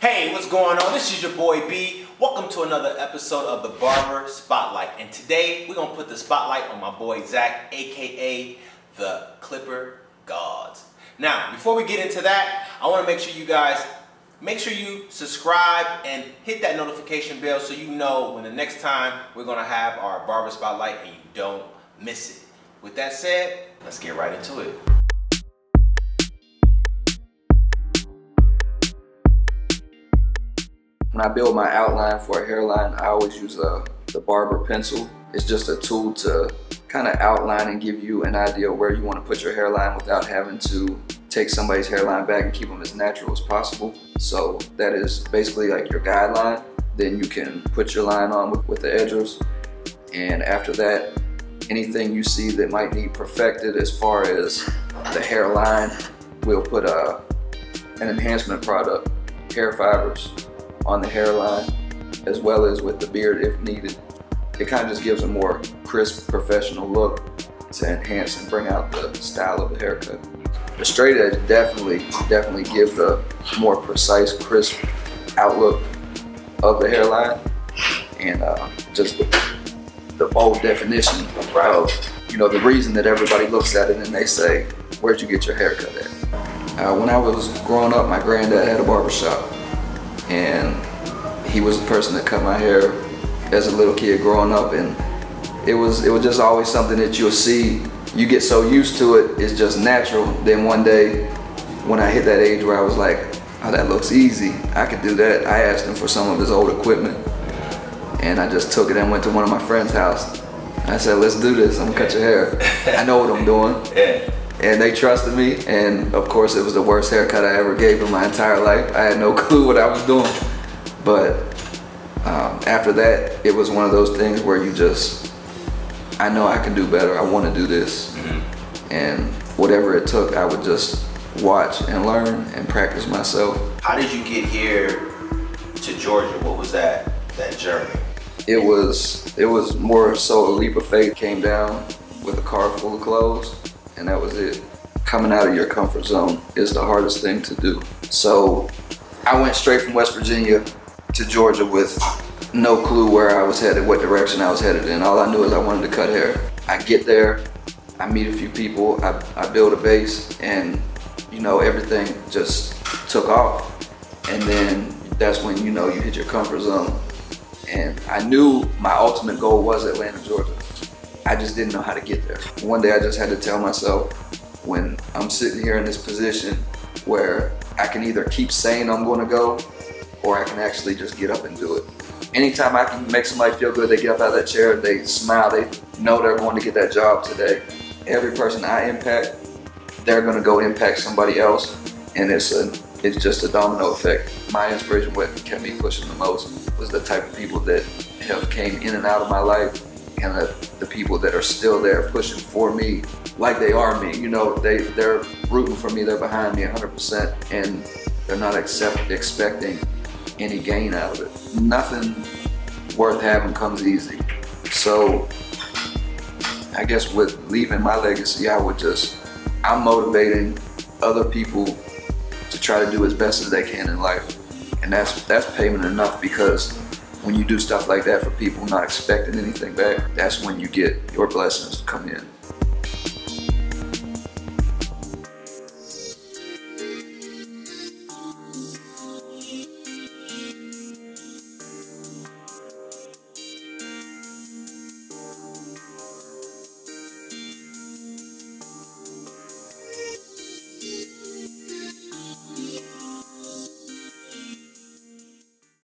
Hey, what's going on? This is your boy B. Welcome to another episode of the Barber Spotlight. And today we're gonna put the spotlight on my boy Zach, aka the Clipper Gawdz. Now, before we get into that, I want to make sure you subscribe and hit that notification bell so you know when the next time we're gonna have our Barber Spotlight and you don't miss it. With that said, let's get right into it. When I build my outline for a hairline, I always use the barber pencil. It's just a tool to kind of outline and give you an idea of where you want to put your hairline without having to take somebody's hairline back and keep them as natural as possible. So that is basically like your guideline. Then you can put your line on with the edgers. And after that, anything you see that might need perfected as far as the hairline, we'll put an enhancement product, hair fibers, on the hairline, as well as with the beard if needed. It kind of just gives a more crisp, professional look to enhance and bring out the style of the haircut. The straight edge definitely give the more precise, crisp outlook of the hairline, and just the bold definition of, the reason that everybody looks at it and they say, where'd you get your haircut at? When I was growing up, my granddad had a barbershop, and he was the person that cut my hair as a little kid growing up, and it was just always something that you'll see. You get so used to it, it's just natural. Then one day, when I hit that age where I was like, oh, that looks easy, I could do that, I asked him for some of his old equipment, and I just took it and went to one of my friend's house. I said, let's do this, I'm gonna cut your hair. I know what I'm doing. And they trusted me, and of course it was the worst haircut I ever gave in my entire life. I had no clue what I was doing. But after that, it was one of those things where I know I can do better, I want to do this. And whatever it took, I would just watch and learn and practice myself. How did you get here to Georgia? What was that journey? It was more so a leap of faith. Came down with a car full of clothes, and that was it. Coming out of your comfort zone is the hardest thing to do. So I went straight from West Virginia to Georgia with no clue where I was headed, what direction I was headed in. All I knew is I wanted to cut hair. I get there, I meet a few people, I build a base, and everything just took off. And then that's when you hit your comfort zone. And I knew my ultimate goal was Atlanta, Georgia. I just didn't know how to get there. One day I just had to tell myself, when I'm sitting here in this position where I can either keep saying I'm gonna go, or I can actually just get up and do it. Anytime I can make somebody feel good, they get up out of that chair, they smile, they know they're going to get that job today. Every person I impact, they're gonna go impact somebody else, and it's just a domino effect. My inspiration, what kept me pushing the most, was the type of people that have came in and out of my life, and the people that are still there pushing for me like they are me. They're rooting for me, they're behind me 100%, and they're not expecting any gain out of it. Nothing worth having comes easy. So I guess with leaving my legacy, I'm motivating other people to try to do as best as they can in life. And that's payment enough, because when you do stuff like that for people not expecting anything back, that's when you get your blessings to come in.